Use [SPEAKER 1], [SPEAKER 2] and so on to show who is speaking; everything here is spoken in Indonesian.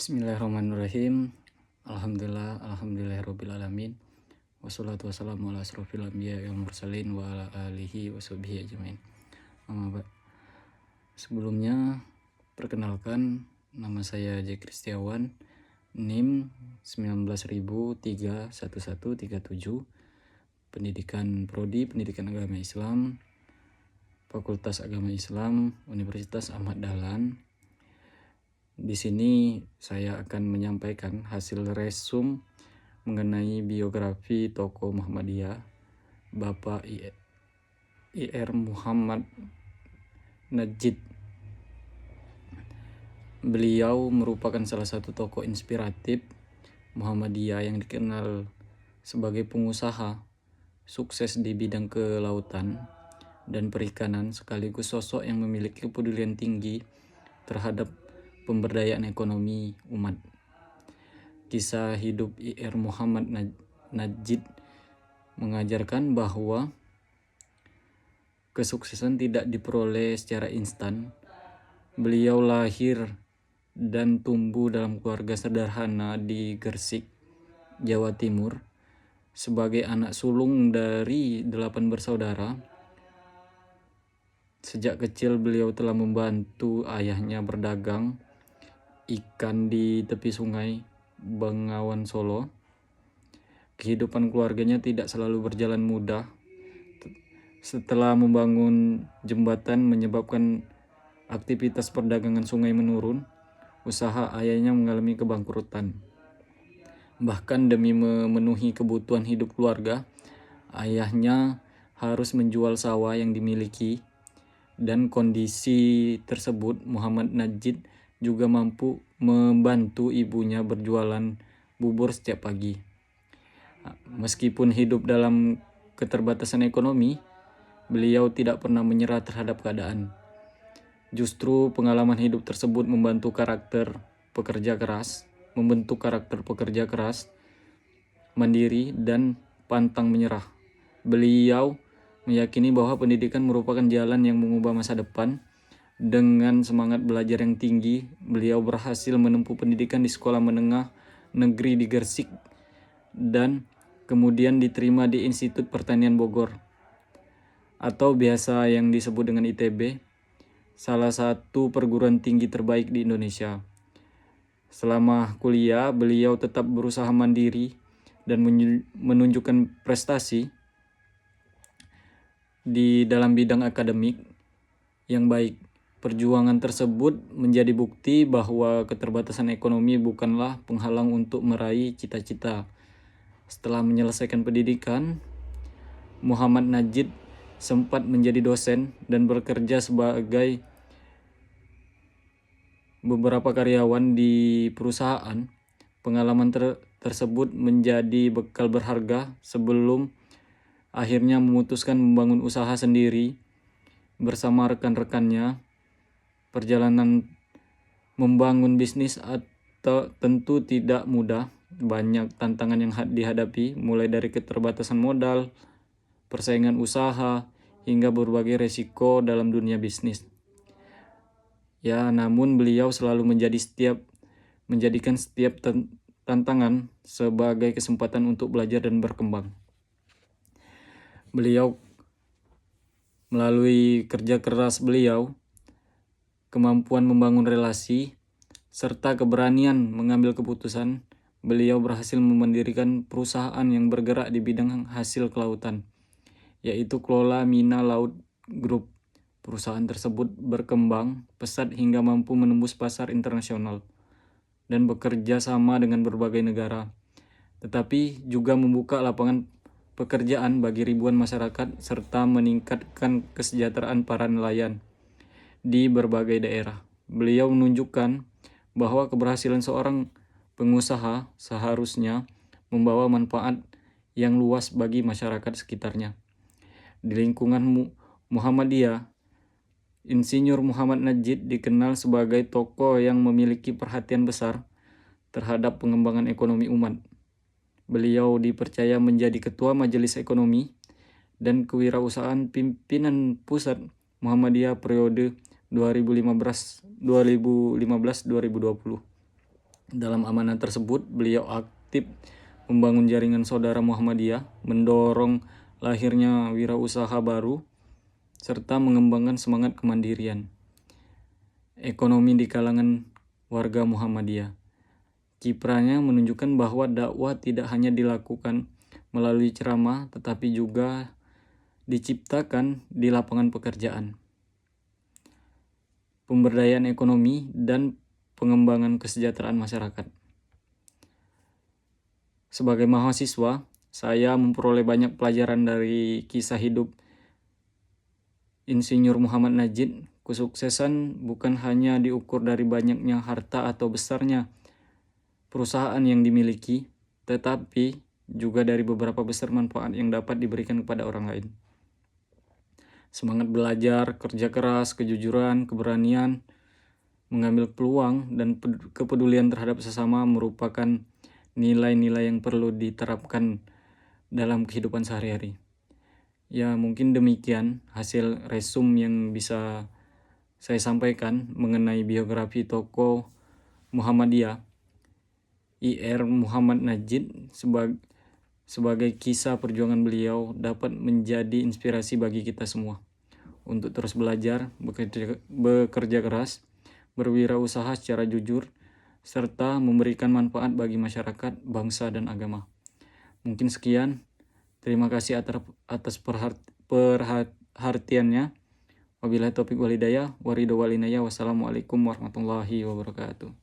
[SPEAKER 1] Bismillahirrahmanirrahim. Alhamdulillahirobbilalamin. Wassalatu wassalamu ala asrofil anbiya wal mursalin wa ala alihi washabihi ajmain. Sebelumnya perkenalkan, nama saya J. Kristiawan, NIM 19.31137, pendidikan Prodi Pendidikan Agama Islam, Fakultas Agama Islam, Universitas Ahmad Dahlan. Di sini saya akan menyampaikan hasil resum mengenai biografi tokoh Muhammadiyah, Bapak Ir Muhammad Najid. Beliau merupakan salah satu tokoh inspiratif Muhammadiyah yang dikenal sebagai pengusaha sukses di bidang kelautan dan perikanan, sekaligus sosok yang memiliki kepedulian tinggi terhadap pemberdayaan ekonomi umat. Kisah hidup Ir Muhammad Najid mengajarkan bahwa kesuksesan tidak diperoleh secara instan. Beliau lahir dan tumbuh dalam keluarga sederhana di Gresik, Jawa Timur. Sebagai anak sulung dari 8 bersaudara, sejak kecil beliau telah membantu ayahnya berdagang ikan di tepi sungai Bengawan Solo. Kehidupan keluarganya tidak selalu berjalan mudah. Setelah membangun jembatan menyebabkan aktivitas perdagangan sungai menurun, usaha ayahnya mengalami kebangkrutan. Bahkan demi memenuhi kebutuhan hidup keluarga, ayahnya harus menjual sawah yang dimiliki. Dan kondisi tersebut, Muhammad Najid juga mampu membantu ibunya berjualan bubur setiap pagi. Meskipun hidup dalam keterbatasan ekonomi, beliau tidak pernah menyerah terhadap keadaan. Justru pengalaman hidup tersebut membentuk karakter pekerja keras, mandiri, dan pantang menyerah. Beliau meyakini bahwa pendidikan merupakan jalan yang mengubah masa depan. Dengan semangat belajar yang tinggi, beliau berhasil menempuh pendidikan di sekolah menengah negeri di Gresik dan kemudian diterima di Institut Pertanian Bogor, atau biasa yang disebut dengan ITB, salah satu perguruan tinggi terbaik di Indonesia. Selama kuliah, beliau tetap berusaha mandiri dan menunjukkan prestasi di dalam bidang akademik yang baik. Perjuangan tersebut menjadi bukti bahwa keterbatasan ekonomi bukanlah penghalang untuk meraih cita-cita. Setelah menyelesaikan pendidikan, Muhammad Najid sempat menjadi dosen dan bekerja sebagai beberapa karyawan di perusahaan. Pengalaman tersebut menjadi bekal berharga sebelum akhirnya memutuskan membangun usaha sendiri bersama rekan-rekannya. Perjalanan membangun bisnis tentu tidak mudah. Banyak tantangan yang dihadapi, mulai dari keterbatasan modal, persaingan usaha, hingga berbagai resiko dalam dunia bisnis. Namun beliau selalu menjadikan setiap tantangan sebagai kesempatan untuk belajar dan berkembang. Beliau melalui kerja keras beliau, kemampuan membangun relasi, serta keberanian mengambil keputusan, beliau berhasil mendirikan perusahaan yang bergerak di bidang hasil kelautan, yaitu Kelola Mina Laut Group. Perusahaan tersebut berkembang pesat hingga mampu menembus pasar internasional dan bekerja sama dengan berbagai negara, tetapi juga membuka lapangan pekerjaan bagi ribuan masyarakat serta meningkatkan kesejahteraan para nelayan di berbagai daerah. Beliau menunjukkan bahwa keberhasilan seorang pengusaha seharusnya membawa manfaat yang luas bagi masyarakat sekitarnya. Di lingkungan Muhammadiyah, Insinyur Muhammad Najid dikenal sebagai tokoh yang memiliki perhatian besar terhadap pengembangan ekonomi umat. Beliau dipercaya menjadi Ketua Majelis Ekonomi dan Kewirausahaan Pimpinan Pusat Muhammadiyah periode 2015-2020. Dalam amanah tersebut, beliau aktif membangun jaringan saudara Muhammadiyah, mendorong lahirnya wirausaha baru, serta mengembangkan semangat kemandirian ekonomi di kalangan warga Muhammadiyah. Kiprahnya menunjukkan bahwa dakwah tidak hanya dilakukan melalui ceramah, tetapi juga diciptakan di lapangan pekerjaan, pemberdayaan ekonomi, dan pengembangan kesejahteraan masyarakat. Sebagai mahasiswa, saya memperoleh banyak pelajaran dari kisah hidup Insinyur Muhammad Najib. Kesuksesan bukan hanya diukur dari banyaknya harta atau besarnya perusahaan yang dimiliki, tetapi juga dari beberapa besar manfaat yang dapat diberikan kepada orang lain. Semangat belajar, kerja keras, kejujuran, keberanian, mengambil peluang, dan kepedulian terhadap sesama merupakan nilai-nilai yang perlu diterapkan dalam kehidupan sehari-hari. Ya, mungkin demikian hasil resum yang bisa saya sampaikan mengenai biografi tokoh Muhammadiyah IR Muhammad Najib. Sebagai kisah perjuangan beliau dapat menjadi inspirasi bagi kita semua untuk terus belajar, bekerja keras, berwirausaha secara jujur, serta memberikan manfaat bagi masyarakat, bangsa, dan agama. Mungkin sekian. Terima kasih atas perhatiannya. Wabillahi taufiq wal hidayah. Waridho wal inayah. Wassalamualaikum warahmatullahi wabarakatuh.